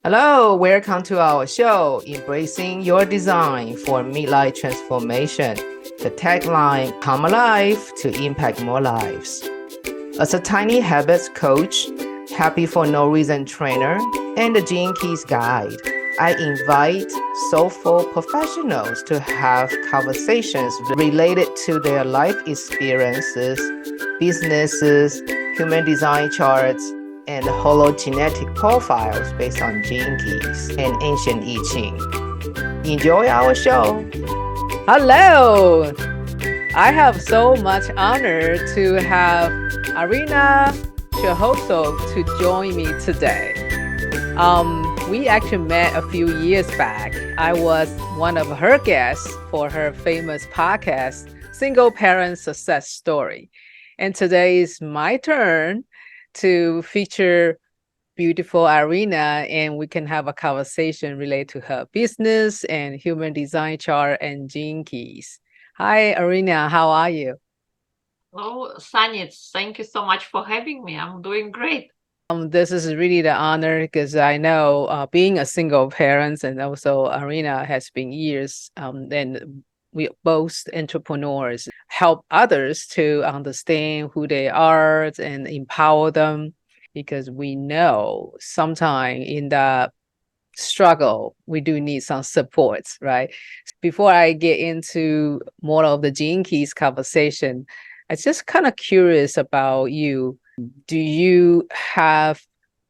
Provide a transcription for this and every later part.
Hello, welcome to our show, Embracing Your Design for Midlife Transformation. The tagline, Come Alive to Impact More Lives. As a tiny habits coach, happy for no reason trainer, and the Gene Keys guide, I invite soulful professionals to have conversations related to their life experiences, businesses, human design charts, and hologenetic profiles based on gene keys and ancient I Ching. Enjoy our show. Hello. I have so much honor to have Irina Shehovsov to join me today. We actually met a few years back. I was one of her guests for her famous podcast, Single Parent Success Story. And today is my turn to feature beautiful Irina, and we can have a conversation related to her business and human design chart and gene keys. Hi, Irina. How are you? Hello, Sunny. Thank you so much for having me. I'm doing great. This is really the honor because I know being a single parent and also Irina has been years and we both entrepreneurs help others to understand who they are and empower them because we know sometime in the struggle we do need some support, right? Before I get into more of the gene keys conversation, I just kind of curious about you. Do you have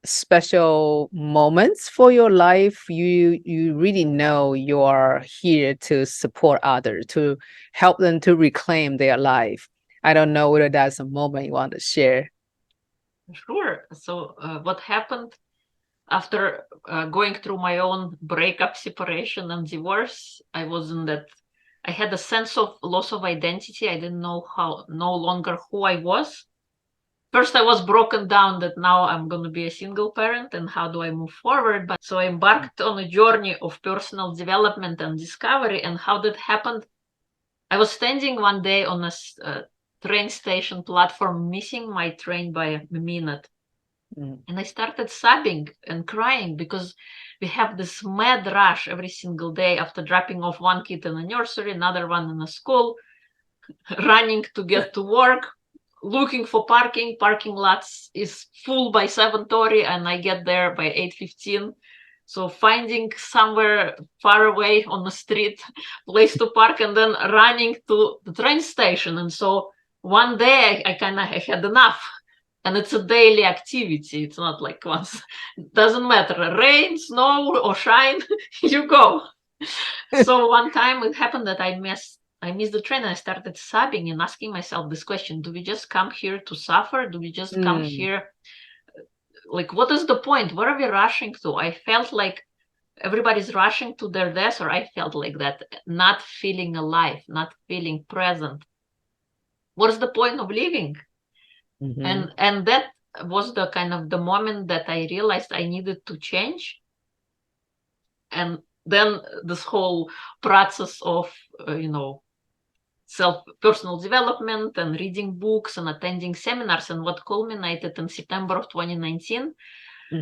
special moments for your life? You really know you're here to support others, to help them to reclaim their life. I don't know whether that's a moment you want to share. Sure. So, what happened after going through my own breakup, separation, and divorce? I had a sense of loss of identity. I didn't know no longer who I was. First, I was broken down that now I'm going to be a single parent and how do I move forward? But so I embarked on a journey of personal development and discovery. And how that happened, I was standing one day on a train station platform, missing my train by a minute. And I started sobbing and crying because we have this mad rush every single day after dropping off one kid in a nursery, another one in a school, running to get to work, looking for parking. Parking lots is full by 7:30 and I get there by 8:15. So finding somewhere far away on the street place to park and then running to the train station. And so one day I had enough. And it's a daily activity. It's not like once. It doesn't matter. Rain, snow, or shine, you go. So one time it happened that I missed the train and I started sobbing and asking myself this question: do we just come here to suffer? Do we just come here? Like, what is the point? Where are we rushing to? I felt like everybody's rushing to their death, or I felt like that, not feeling alive, not feeling present. What is the point of living? And that was the kind of the moment that I realized I needed to change. And then this whole process of personal development and reading books and attending seminars, and what culminated in September of 2019.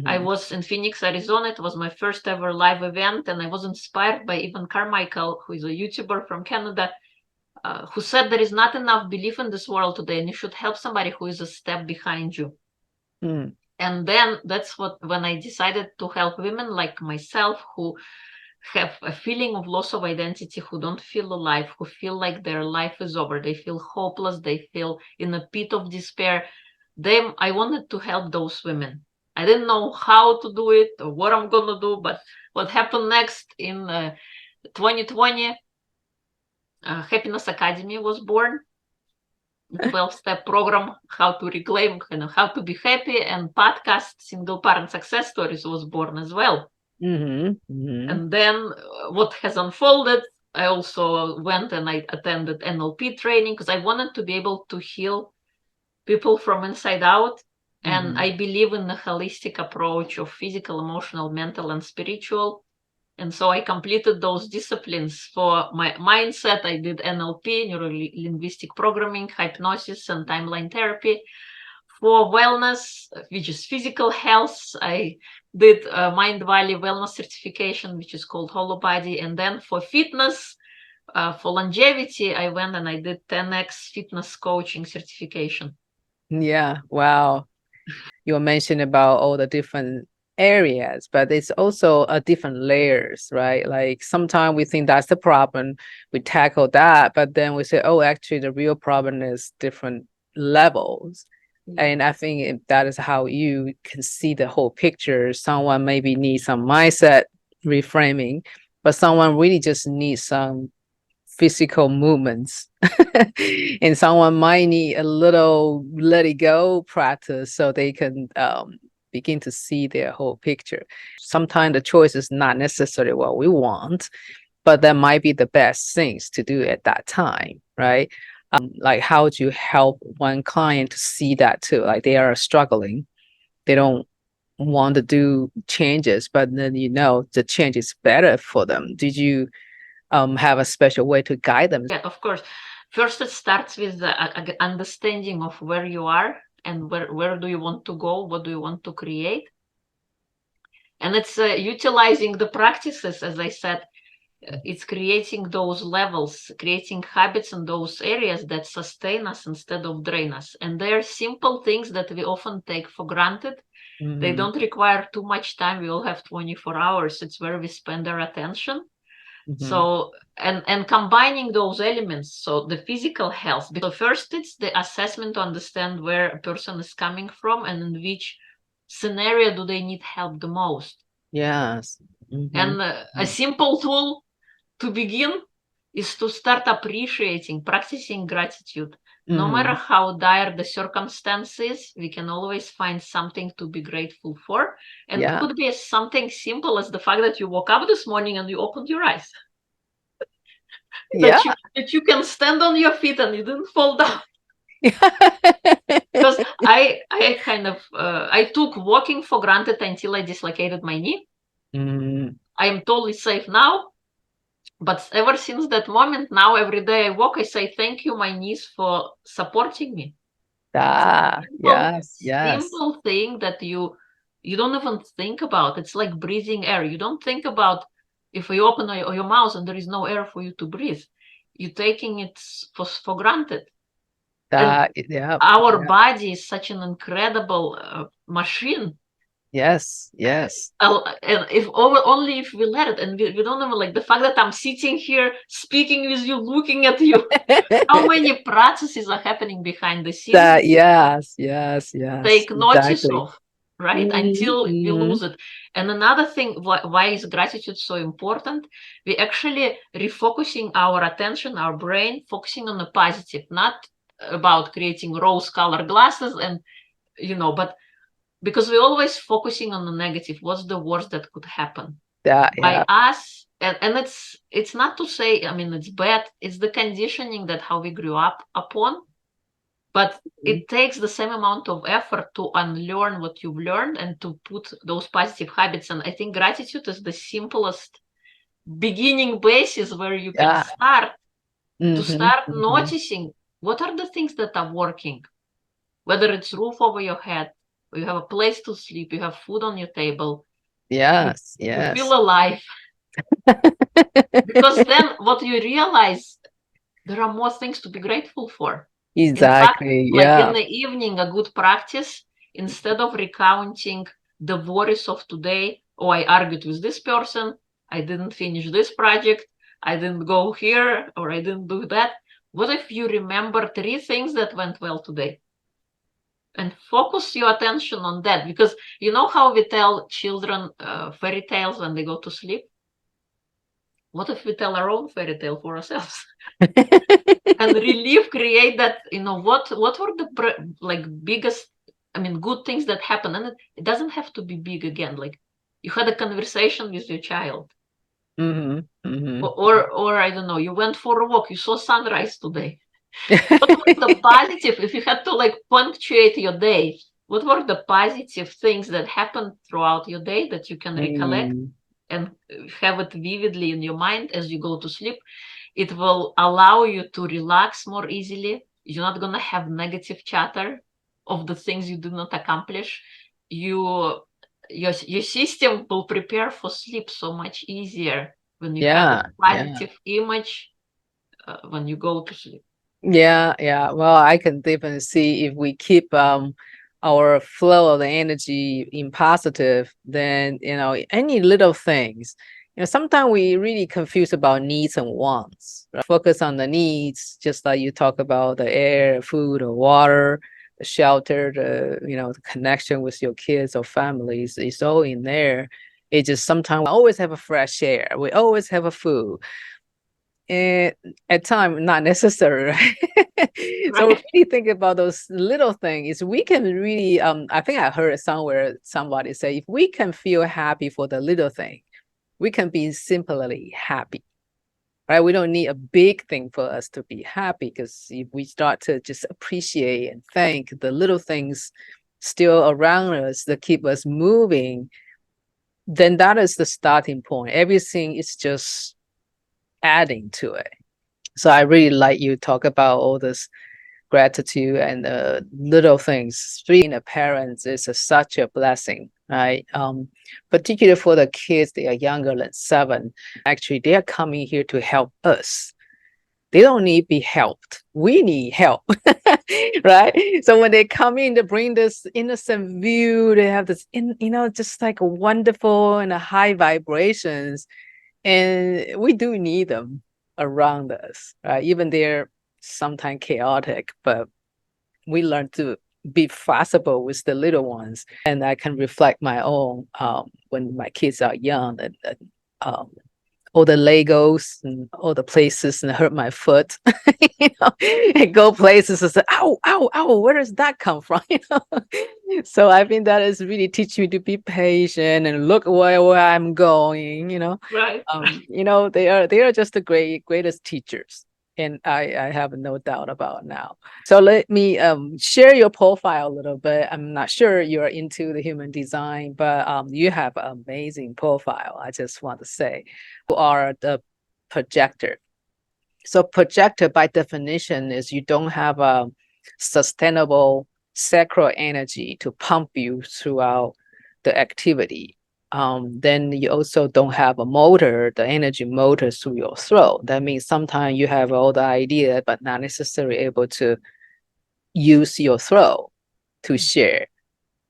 I was in Phoenix, Arizona. It was my first ever live event, and I was inspired by Evan Carmichael, who is a YouTuber from Canada, who said there is not enough belief in this world today, and you should help somebody who is a step behind you. And then that's when I decided to help women like myself who have a feeling of loss of identity, who don't feel alive, who feel like their life is over. They feel hopeless. They feel in a pit of despair. I wanted to help those women. I didn't know how to do it or what I'm going to do, but what happened next in 2020, Happiness Academy was born. 12-step program, how to reclaim, how to be happy, and podcast Single Parent Success Stories was born as well. And then what has unfolded, I also went and I attended NLP training because I wanted to be able to heal people from inside out. And I believe in the holistic approach of physical, emotional, mental, and spiritual. And so I completed those disciplines. For my mindset, I did NLP, neuro-linguistic programming, hypnosis, and timeline therapy. For wellness, which is physical health, I did a Mind Valley wellness certification, which is called Holobody. And then for fitness, for longevity, I went and I did 10x fitness coaching certification. Yeah, wow. You mentioned about all the different areas, but it's also a different layers, right? Like sometimes we think that's the problem, we tackle that, but then we say, oh, actually the real problem is different levels. And I think that is how you can see the whole picture. Someone maybe needs some mindset reframing, but someone really just needs some physical movements. And someone might need a little let it go practice so they can begin to see their whole picture. Sometimes the choice is not necessarily what we want, but that might be the best things to do at that time, right? Like how do you help one client to see that too? Like they are struggling, they don't want to do changes, but then the change is better for them. Did you have a special way to guide them? Yeah, of course. First, it starts with the understanding of where you are and where do you want to go, what do you want to create. And it's utilizing the practices, as I said, it's creating those levels, creating habits in those areas that sustain us instead of drain us. And they're simple things that we often take for granted. Mm-hmm. They don't require too much time. We all have 24 hours. It's where we spend our attention. Mm-hmm. So, and combining those elements, so the physical health, because first it's the assessment to understand where a person is coming from and in which scenario do they need help the most. Yes. Mm-hmm. And a simple tool to begin is to start appreciating, practicing gratitude. Mm-hmm. No matter how dire the circumstances, we can always find something to be grateful for. And it could be something simple as the fact that you woke up this morning and you opened your eyes. That you can stand on your feet and you didn't fall down. Because I kind of I took walking for granted until I dislocated my knee. Mm-hmm. I am totally safe now. But ever since that moment, now every day I walk, I say thank you, my knees, for supporting me. Simple thing that you don't even think about. It's like breathing air. You don't think about if you open your mouth and there is no air for you to breathe. You're taking it for granted. Our body is such an incredible machine. Yes. And only if we let it, and we don't even like the fact that I'm sitting here speaking with you, looking at you. How many processes are happening behind the scenes? Yes. Take notice of, right? Mm-hmm. Until we lose it. And another thing, why is gratitude so important? We actually refocusing our attention, our brain, focusing on the positive, not about creating rose-colored glasses and but because we're always focusing on the negative. What's the worst that could happen by us? And it's not to say, I mean, it's bad. It's the conditioning that how we grew up upon. But it takes the same amount of effort to unlearn what you've learned and to put those positive habits. And I think gratitude is the simplest beginning basis where you can start to start noticing what are the things that are working, whether it's roof over your head, you have a place to sleep, you have food on your table. You feel alive. Because then what you realize, there are more things to be grateful for. Exactly. In fact, like in the evening, a good practice, instead of recounting the worries of today, oh, I argued with this person, I didn't finish this project, I didn't go here, or I didn't do that. What if you remember 3 things that went well today? And focus your attention on that, because you know how we tell children fairy tales when they go to sleep? What if we tell our own fairy tale for ourselves? And create that, what were the biggest, good things that happen? And it doesn't have to be big again. Like you had a conversation with your child. Mm-hmm. Or I don't know, you went for a walk, you saw sunrise today. What were the positive, if you had to punctuate your day, what were the positive things that happened throughout your day that you can recollect and have it vividly in your mind as you go to sleep? It will allow you to relax more easily. You're not going to have negative chatter of the things you do not accomplish, your system will prepare for sleep so much easier when you have a positive image when you go to sleep. Yeah. Well, I can definitely see if we keep our flow of the energy in positive, then any little things. Sometimes we really confuse about needs and wants. Right? Focus on the needs, just like you talk about the air, food, or water, the shelter, the connection with your kids or families. It's all in there. It just sometimes we always have a fresh air. We always have a food. And at times not necessary, right? So Right. really think about those little things. We can really I think I heard somewhere somebody say, if we can feel happy for the little thing, we can be simply happy, right? We don't need a big thing for us to be happy, because if we start to just appreciate and thank the little things still around us that keep us moving, then that is the starting point. Everything is just adding to it. So I really like you talk about all this gratitude and little things. Being a parent is such a blessing, right? Particularly for the kids, they are younger than 7. Actually, they are coming here to help us. They don't need to be helped. We need help, right? So when they come in, they bring this innocent view. They have this, just like wonderful and high vibrations. And we do need them around us, right? Even they're sometimes chaotic, but we learn to be flexible with the little ones. And I can reflect my own when my kids are young, and all the Legos and all the places and hurt my foot. And go places and say, ow, ow, ow, where does that come from? So I think that is really teaching me to be patient and look where I'm going. Right. They are just the greatest teachers. And I have no doubt about now. So let me share your profile a little bit. I'm not sure you're into the human design, but you have an amazing profile. I just want to say you are the projector. So projector by definition is you don't have a sustainable sacral energy to pump you throughout the activity. Then you also don't have a motor, the energy motor through your throat. That means sometimes you have all the idea, but not necessarily able to use your throat to share.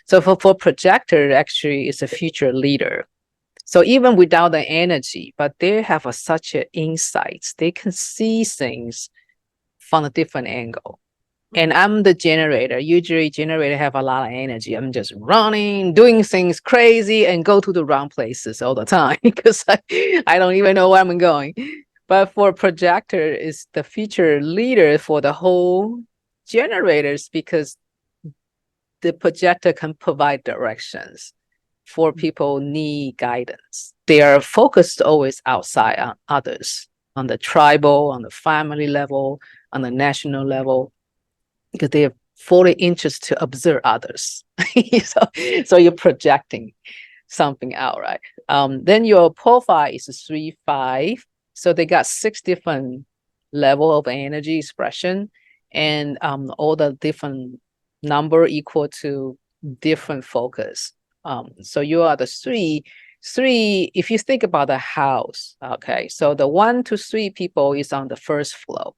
So for projector, actually, is a future leader. So even without the energy, but they have such an insights. They can see things from a different angle. And I'm the generator. Usually generator have a lot of energy. I'm just running, doing things crazy, and go to the wrong places all the time because I don't even know where I'm going. But for projector is the future leader for the whole generators, because the projector can provide directions for people need guidance. They are focused always outside on others, on the tribal, on the family level, on the national level, because they are fully interested to observe others. so you're projecting something out, right? Then your profile is 3-5. So they got 6 different level of energy expression, and all the different number equal to different focus. So you are the 3. 3, if you think about the house, okay, so the 1 to 3 people is on the first floor,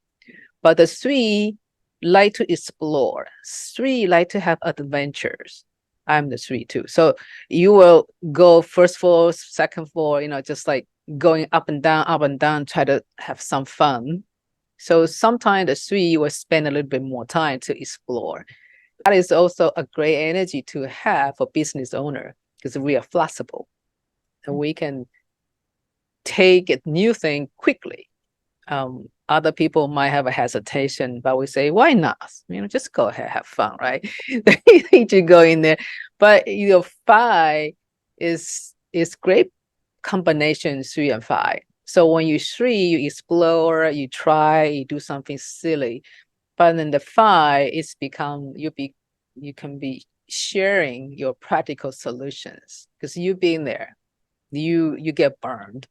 but the 3 like to explore. 3 like to have adventures. I'm the 3 too. So you will go first floor, second floor, just like going up and down, try to have some fun. So sometimes the 3 will spend a little bit more time to explore. That is also a great energy to have for business owner, because we are flexible and we can take a new thing quickly. Other people might have a hesitation, but we say, why not? Just go ahead, have fun, right? You need to go in there. But 5 is great combination 3 and 5. So when you 3, you explore, you try, you do something silly. But then the 5 is become you can be sharing your practical solutions, because you've been there. You get burned,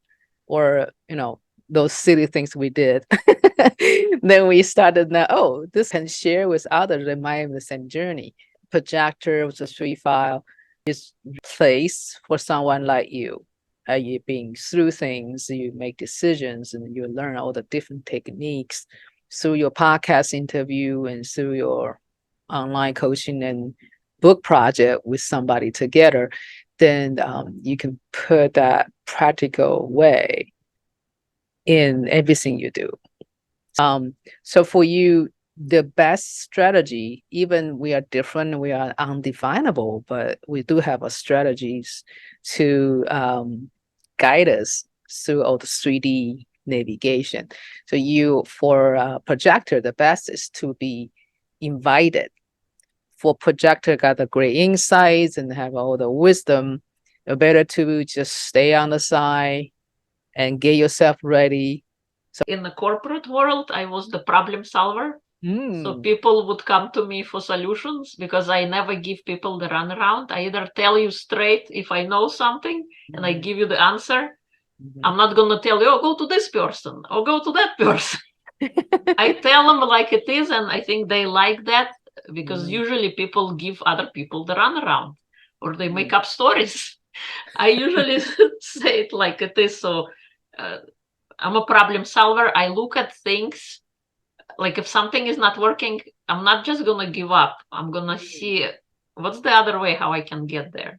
or those silly things we did. Then we started now, this can share with others that might have the same journey. projector with a 3 file is place for someone like you. You've been through things, you make decisions, and you learn all the different techniques through your podcast interview and through your online coaching and book project with somebody together. Then you can put that practical way in everything you do. So for you, the best strategy, even we are different, we are undefinable, but we do have a strategies to guide us through all the 3D navigation. So you, for a projector, the best is to be invited. For projector, got the great insights and have all the wisdom. Better to just stay on the side and get yourself ready. So in the corporate world, I was the problem solver. So Mm. people would come to me for solutions because I never give people the runaround. I either tell you straight if I know something and I give you the answer. I'm not going to tell you, oh, go to this person or go to that person. I tell them like it is, and I think they like that because usually people give other people the runaround or they make up stories. I usually say it like it is. So I'm a problem solver. I look at things like if something is not working, I'm not just going to give up. I'm going to see what's the other way how I can get there.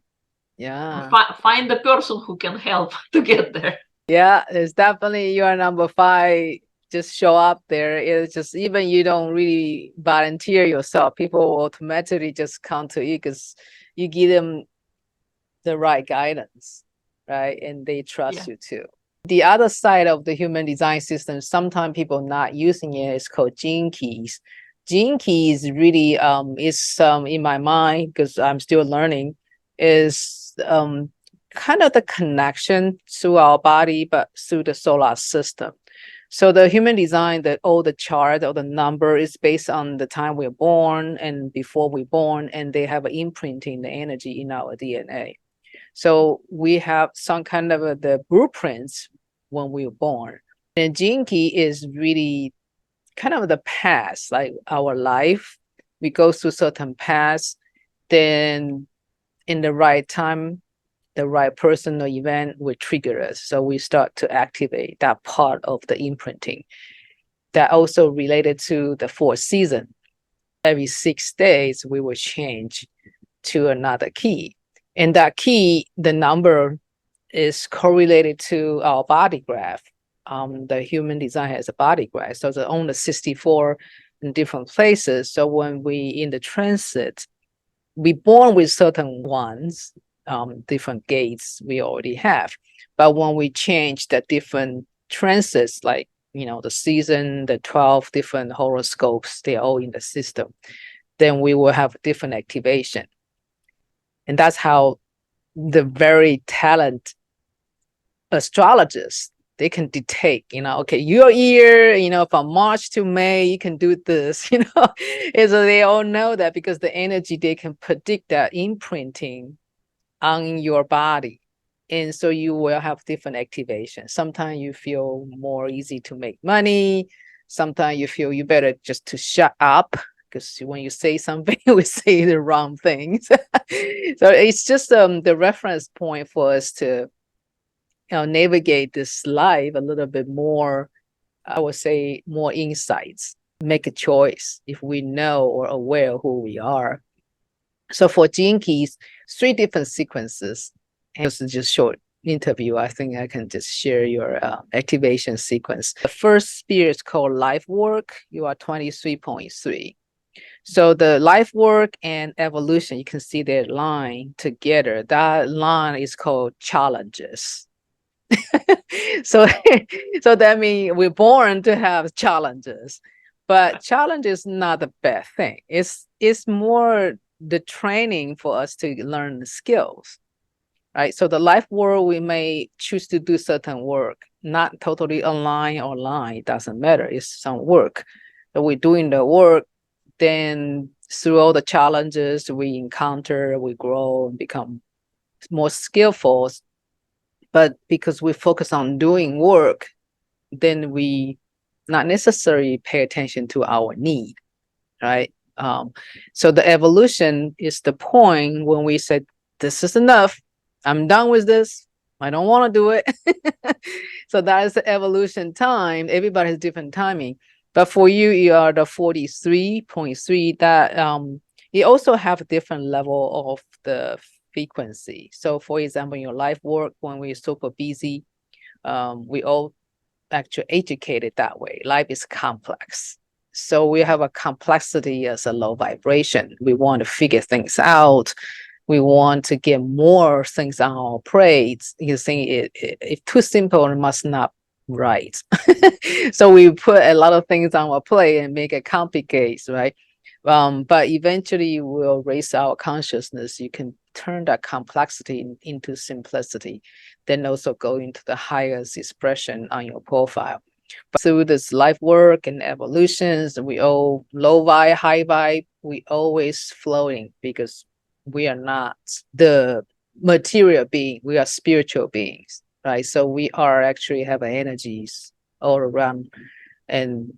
Yeah. Find the person who can help to get there. Yeah, it's definitely your number 5. Just show up there. It's just even you don't really volunteer yourself, people will automatically just come to you because you give them the right guidance, right? And they trust you too. The other side of the human design system, sometimes people not using it, is called gene keys. Gene keys really is in my mind, because I'm still learning, is kind of the connection to our body, but through the solar system. So the human design, all the chart or the number is based on the time we're born and before we're born, and they have an imprinting the energy in our DNA. So we have some kind of the blueprints when we were born. And gene key is really kind of the past, like our life. We go through certain paths, then in the right time, the right person or event will trigger us. So we start to activate that part of the imprinting. That also related to the 4th season. Every 6 days, we will change to another key. And that key, the number is correlated to our body graph. The human design has a body graph. So there's only 64 in different places. So when we in the transit, we born with certain ones, different gates we already have. But when we change the different transits, like, the season, the 12 different horoscopes, they're all in the system, then we will have different activation. And that's how the very talented astrologists, they can detect, okay, your year, from March to May, you can do this, and so they all know that because the energy, they can predict that imprinting on your body. And so you will have different activations. Sometimes you feel more easy to make money. Sometimes you feel you better just to shut up, because when you say something, we say the wrong things. So it's just the reference point for us to navigate this life a little bit more, I would say, more insights, make a choice if we know or aware who we are. So for gene keys, 3 different sequences. And this is just short interview. I think I can just share your activation sequence. The first sphere is called life work. You are 23.3. So the life work and evolution, you can see that line together. That line is called challenges. So that means we're born to have challenges, but challenge is not a bad thing. It's more the training for us to learn the skills, right? So the life work, we may choose to do certain work, not totally online or line, it doesn't matter. It's some work. So we're doing the work, then through all the challenges we encounter, we grow and become more skillful. But because we focus on doing work, then we not necessarily pay attention to our need, right? So the evolution is the point when we said, this is enough. I'm done with this. I don't want to do it. So that is the evolution time. Everybody has different timing. But for you, you are the 43.3 that you also have a different level of the frequency. So for example, in your life work, when we're super busy, we all actually educated that way. Life is complex. So we have a complexity as a low vibration. We want to figure things out. We want to get more things on our plate. You think if too simple, it must not right. So we put a lot of things on our plate and make it complicated, right? But eventually we'll raise our consciousness. You can turn that complexity into simplicity, then also go into the highest expression on your profile. But through this life work and evolutions, we all low vibe, high vibe, we always floating because we are not the material being, we are spiritual beings, right? So we are actually have energies all around, and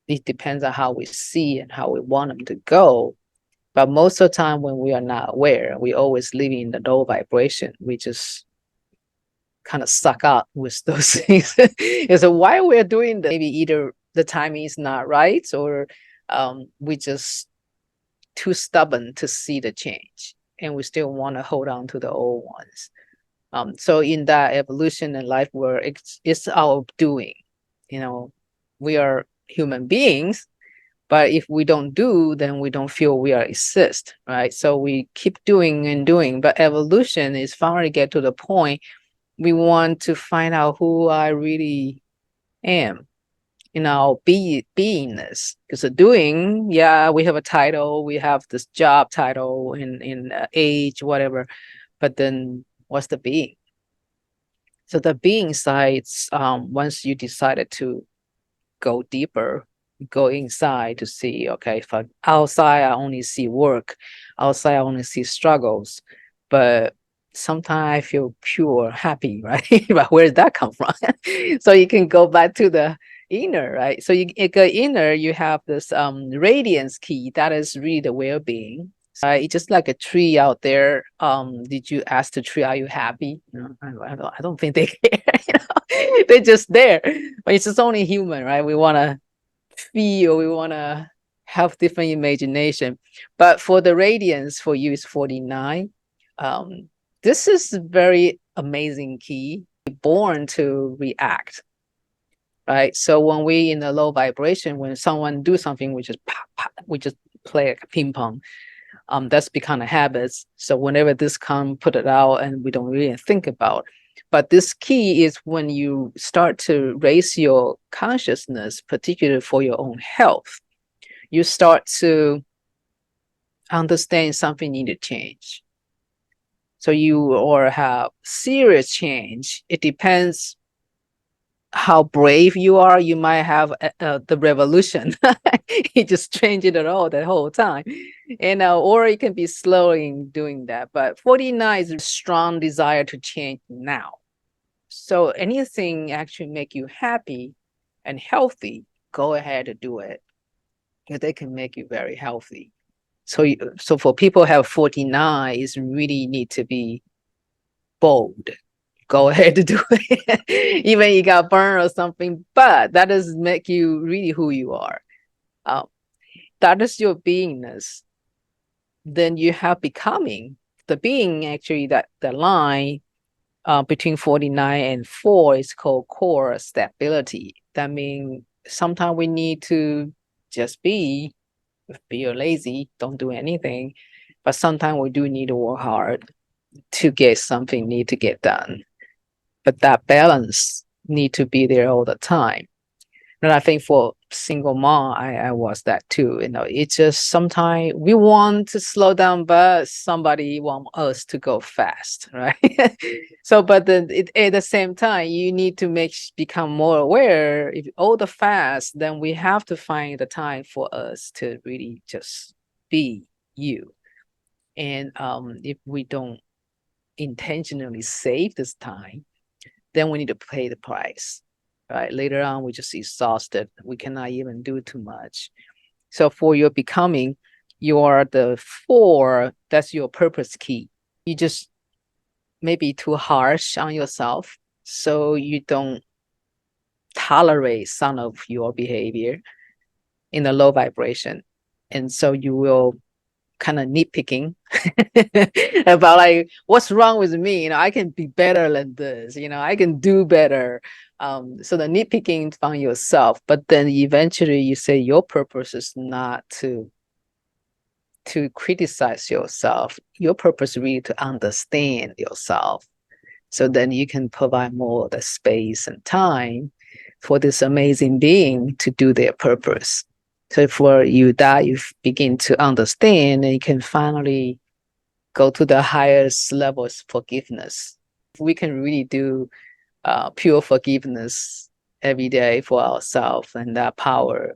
it depends on how we see and how we want them to go. But most of the time when we are not aware, we always live in the low vibration. We just kind of suck up with those things. And so why we're doing that, maybe either the timing is not right, or we just too stubborn to see the change, and we still want to hold on to the old ones. So in that evolution and life work, it's our doing. We are human beings, but if we don't do, then we don't feel we are exist, right? So we keep doing and doing, but evolution is finally get to the point we want to find out who I really am in our beingness. Because the doing, yeah, we have a title, we have this job title in age, whatever, but then what's the being? So the being side, once you decided to go deeper, go inside to see, okay, for outside I only see work, outside I only see struggles, but sometimes I feel pure, happy, right? But where does that come from? So you can go back to the inner, right? So you go inner, you have this radiance key that is really the well-being. It's just like a tree out there. Did you ask the tree, are you happy? I don't think they care. They're just there. But it's just only human, right? We want to feel, we want to have different imagination. But for the radiance, for you is 49. This is a very amazing key. Born to react, right? So when we in a low vibration, when someone do something, we just pop, pop, we just play like a ping pong. That's become a habit. So whenever this come, put it out, and we don't really think about. But this key is when you start to raise your consciousness, particularly for your own health, you start to understand something need to change. So you or have serious change. It depends how brave you are. You might have the revolution. You just change it at all the whole time. And or it can be slow in doing that. But 49 is a strong desire to change now. So anything actually make you happy and healthy, go ahead and do it. Because they can make you very healthy. So for people who have 49, is really need to be bold. Go ahead to do it. Even you got burned or something, but that does make you really who you are. That is your beingness. Then you have becoming. The being, actually, that the line between 49 and 4 is called core stability. That means sometimes we need to just be lazy, don't do anything. But sometimes we do need to work hard to get something need to get done. But that balance need to be there all the time. And I think for single mom, I was that too. It's just sometimes we want to slow down, but somebody want us to go fast, right? So, but then at the same time, you need to become more aware. If all the fast, then we have to find the time for us to really just be you. And if we don't intentionally save this time, then we need to pay the price, right? Later on, we just exhausted. We cannot even do too much. So for your becoming, you are the 4, that's your purpose key. You just maybe too harsh on yourself, so you don't tolerate some of your behavior in a low vibration. And so you will kind of nitpicking about like, what's wrong with me? I can be better than this, I can do better. So the nitpicking from yourself, but then eventually you say your purpose is not to criticize yourself. Your purpose is really to understand yourself. So then you can provide more of the space and time for this amazing being to do their purpose. So for you, that you begin to understand, and you can finally go to the highest levels forgiveness. We can really do pure forgiveness every day for ourselves, and that power,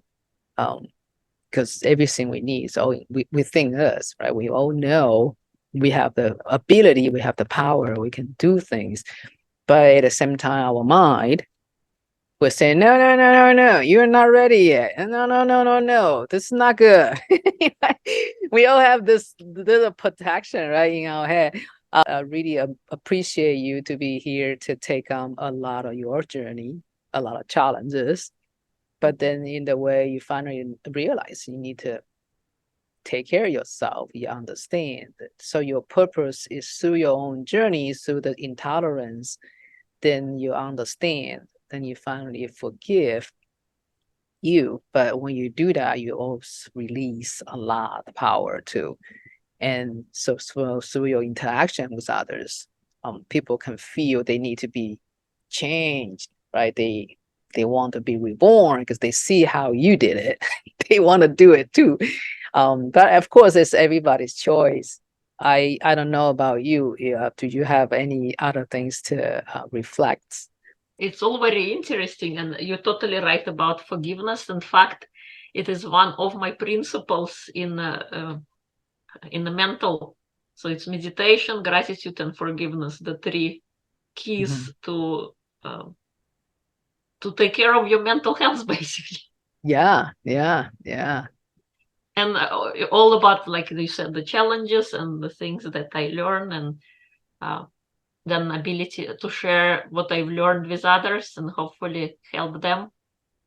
because everything we need is all within us, right? We all know we have the ability, we have the power, we can do things. But at the same time, our mind will say, no, you're not ready yet. No, this is not good. We all have this little protection, right, in our head. I really appreciate you to be here to take on a lot of your journey, a lot of challenges. But then in the way you finally realize you need to take care of yourself, you understand that. So your purpose is through your own journey, through the intolerance, then you understand, then you finally forgive you. But when you do that, you also release a lot of power too. And so through your interaction with others, people can feel they need to be changed, right? They want to be reborn because they see how you did it. They want to do it too. But of course, it's everybody's choice. I don't know about you. Do you have any other things to reflect? It's all very interesting, and you're totally right about forgiveness. In fact, it is one of my principles in the mental. So it's meditation, gratitude, and forgiveness, the 3 keys to take care of your mental health, basically. Yeah. And all about, like you said, the challenges and the things that I learn, and then ability to share what I've learned with others and hopefully help them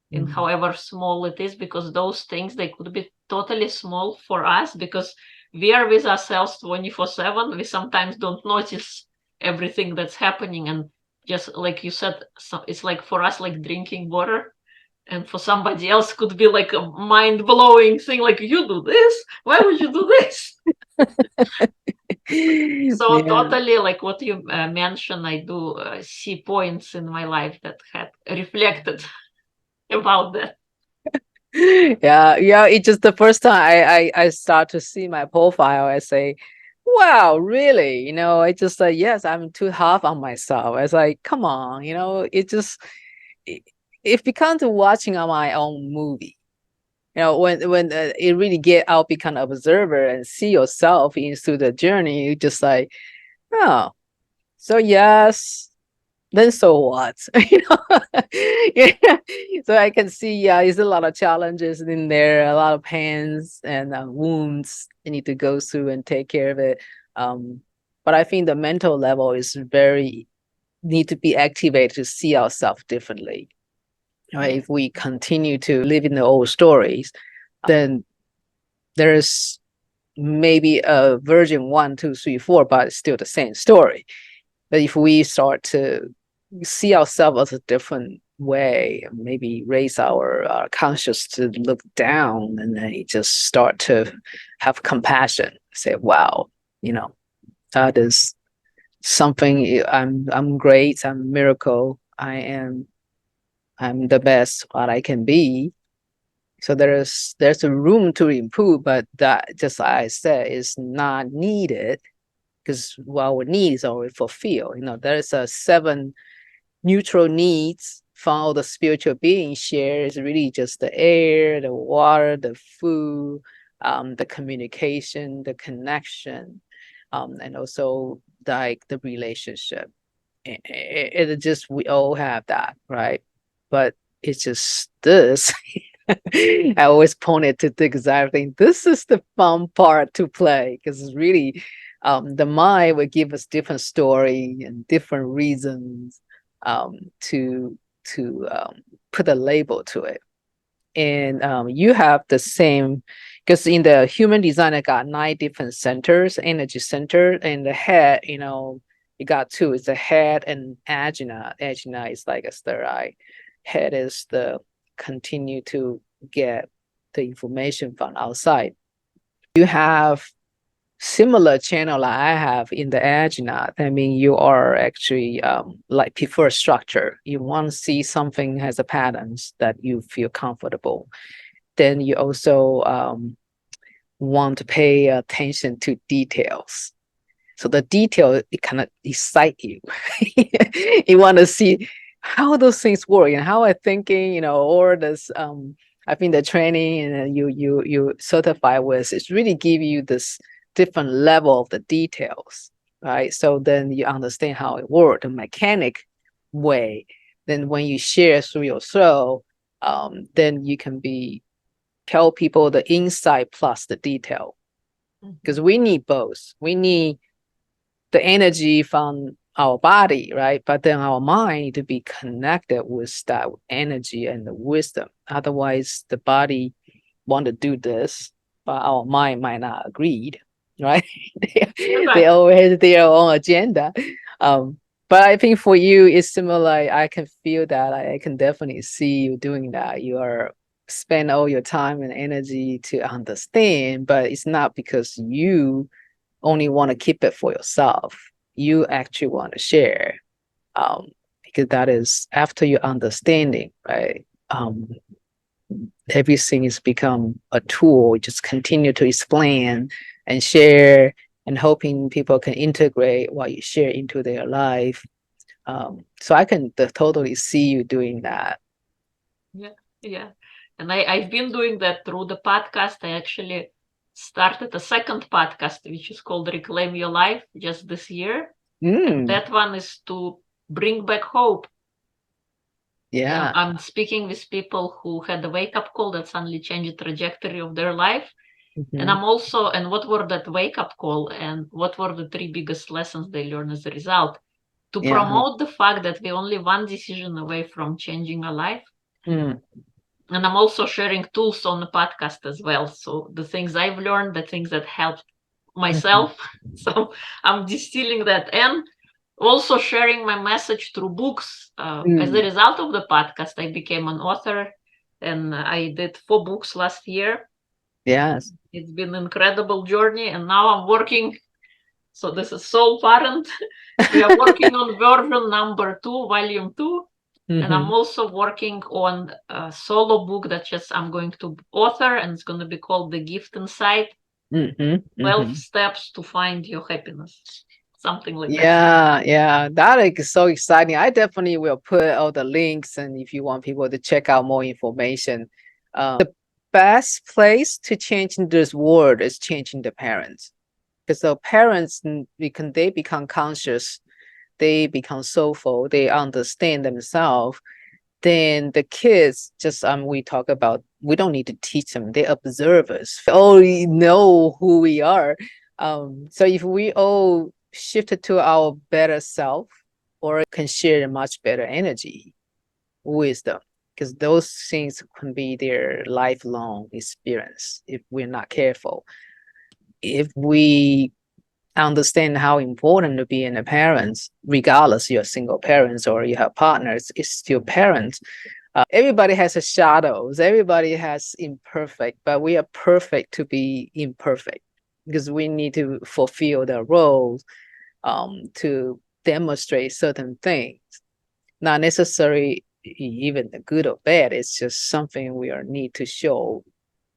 in however small it is, because those things, they could be totally small for us because we are with ourselves 24/7. We sometimes don't notice everything that's happening, and just like you said, so it's like for us like drinking water, and for somebody else could be like a mind-blowing thing, like, you do this, why would you do this? So Yeah. totally like what you mentioned, I do see points in my life that had reflected about that. Yeah, it's just the first time I start to see my profile, I say, wow, really? I just like, yes, I'm too hard on myself. It's like, come on, it becomes watching on my own movie. When it really get out, become an observer and see yourself into the journey, you just like, oh, so yes, then so what? Yeah. So I can see, yeah, there's a lot of challenges in there, a lot of pains and wounds you need to go through and take care of it. But I think the mental level is very need to be activated to see ourselves differently. Right? If we continue to live in the old stories, then there's maybe a version 1, 2, 3, 4, but it's still the same story. But if we start to see ourselves as a different way, maybe raise our conscious to look down, and then just start to have compassion, say, wow, that is something. I'm great, I'm a miracle, I'm the best what I can be. So there's a room to improve, but that, just like I said, is not needed because our needs are already fulfilled. There's 7 neutral needs from all the spiritual beings share. Is really just the air, the water, the food, the communication, the connection, and also like the relationship. It just, we all have that, right? But it's just this I always pointed to the exact thing. This is the fun part to play because it's really the mind will give us different story and different reasons to put a label to it. And you have the same, because in the human design, I got 9 different centers, energy center, and the head, you got 2. It's the head and ajna. Ajna is like a third eye. Head is the continue to get the information from outside. You have similar channel like I have in the ajna. I mean, you are actually like prefer structure. You want to see something has a patterns that you feel comfortable. Then you also want to pay attention to details. So the detail, it kind of excite you. You want to see how those things work and how I'm thinking, or this I think the training and you certify with, it's really give you this different level of the details, right? So then you understand how it works, the mechanic way. Then when you share through your soul, then you can tell people the insight plus the detail. Because we need both. We need the energy from our body, right? But then our mind to be connected with that energy and the wisdom. Otherwise, the body want to do this, but our mind might not agree, right? They always have their own agenda. But I think for you, it's similar. I can feel that. I can definitely see you doing that. You are spend all your time and energy to understand, but it's not because you only want to keep it for yourself. You actually want to share, because that is after your understanding, right? Everything has become a tool. Just continue to explain and share, and hoping people can integrate what you share into their life. So I can totally see you doing that. Yeah. And I've been doing that through the podcast. I actually started a second podcast, which is called Reclaim Your Life, just this year. And that one is to bring back hope. Yeah. I'm speaking with people who had a wake-up call that suddenly changed the trajectory of their life. And I'm also, and what were that wake-up call and what were the 3 biggest lessons they learned as a result? To promote the fact that we're only one decision away from changing our life. And I'm also sharing tools on the podcast as well. So the things I've learned, the things that helped myself. So I'm distilling that and also sharing my message through books. As a result of the podcast, I became an author and I did 4 books last year. Yes. It's been an incredible journey. And now I'm working. So this is Soul Parent. We are working on version number 2, volume 2. And I'm also working on a solo book that I'm going to author, and it's going to be called The Gift Inside. 12 steps to find your happiness. Something like that. Yeah. That is so exciting. I definitely will put all the links, and if you want people to check out more information. The best place to change this world is changing the parents. Because the parents, because they become conscious, they become soulful, they understand themselves, then the kids just we talk about, we don't need to teach them, they observe us, already know who we are. So if we all shifted to our better self, or can share a much better energy with them, because those things can be their lifelong experience if we're not careful. If we understand how important to be in a parents, regardless you're single parents or you have partners, it's still parents. Everybody has a shadows, everybody has imperfect, but we are perfect to be imperfect, because we need to fulfill the roles to demonstrate certain things, not necessarily even the good or bad. It's just something we need to show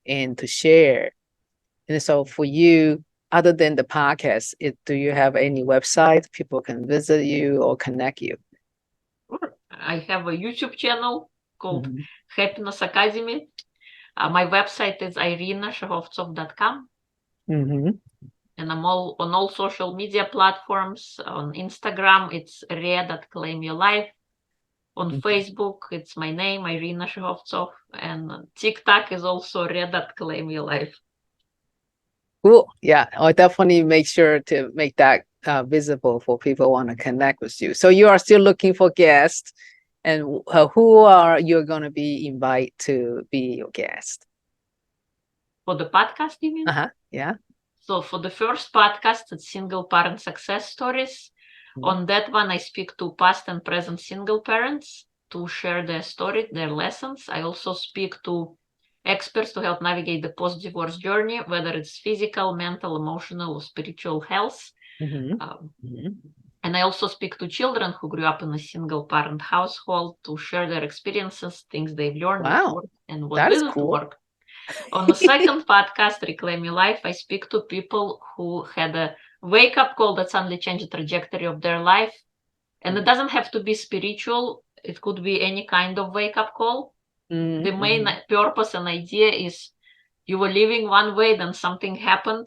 and to share. And so for you, other than the podcast, do you have any website people can visit you or connect you? Sure. I have a YouTube channel called Happiness Academy. My website is irinashehovsov.com. And I'm on all social media platforms. On Instagram, it's red@claimyourlife. On Mhm. Facebook, it's my name, Irina Shehovsov, and TikTok is also red.claim your life. Cool. Yeah, I'll definitely make sure to make that visible for people who want to connect with you. So you are still looking for guests, and who are you going to be invite to be your guest? For the podcast, you mean? Yeah. So for the first podcast, it's single parent success stories. Mhm. On that one, I speak to past and present single parents to share their story, their lessons. I also speak to experts to help navigate the post-divorce journey, whether it's physical, mental, emotional, or spiritual health. Mhm. And I also speak to children who grew up in a single parent household to share their experiences, things they've learned, what Wow, worked, and what that is didn't cool. work. On the second podcast, Reclaim Your Life, I speak to people who had a wake-up call that suddenly changed the trajectory of their life. And it doesn't have to be spiritual. It could be any kind of wake-up call. The main purpose and idea is you were living one way, then something happened,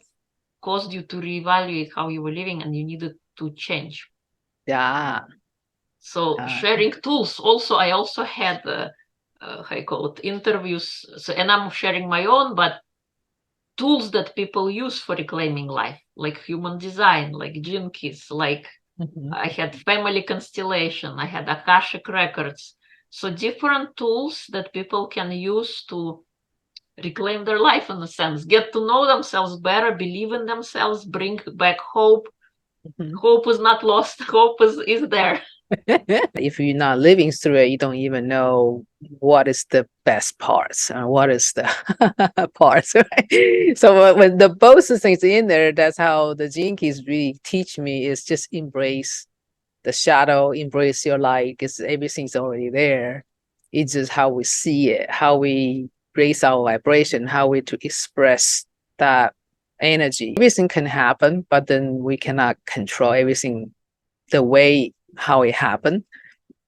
caused you to reevaluate how you were living, and you needed to change. Yeah. So sharing tools. Also, I also had how you call it, interviews. So, and I'm sharing my own, but tools that people use for reclaiming life, like human design, like gene keys, like I had family constellation, I had Akashic records. So different tools that people can use to reclaim their life, in a sense, get to know themselves better, believe in themselves, bring back hope. Hope is not lost. Hope is there. If you're not living through it, you don't even know what is the best parts and what is the parts, right? So when the both things in there, that's how the gene keys really teach me is just embrace the shadow, embrace your light, because everything's already there. It's just how we see it, how we raise our vibration, how we to express that energy. Everything can happen, but then we cannot control everything the way how it happened,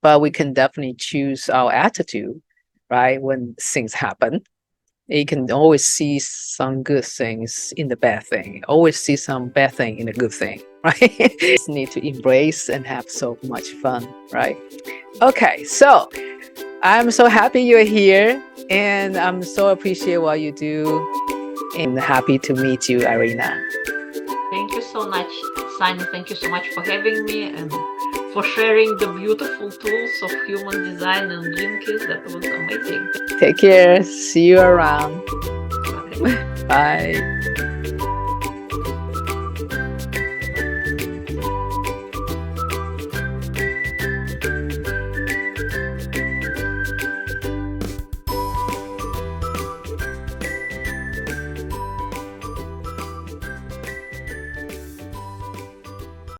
but we can definitely choose our attitude, right? When things happen, you can always see some good things in the bad thing, always see some bad thing in the good thing, right? Just need to embrace and have so much fun, right? Okay, so I'm so happy you're here, and I'm so appreciate what you do, and happy to meet you, Irina. Thank you so much, Sunny. Thank you so much for having me and for sharing the beautiful tools of human design and gene keys. That was amazing. Take care. See you around. Bye. Bye.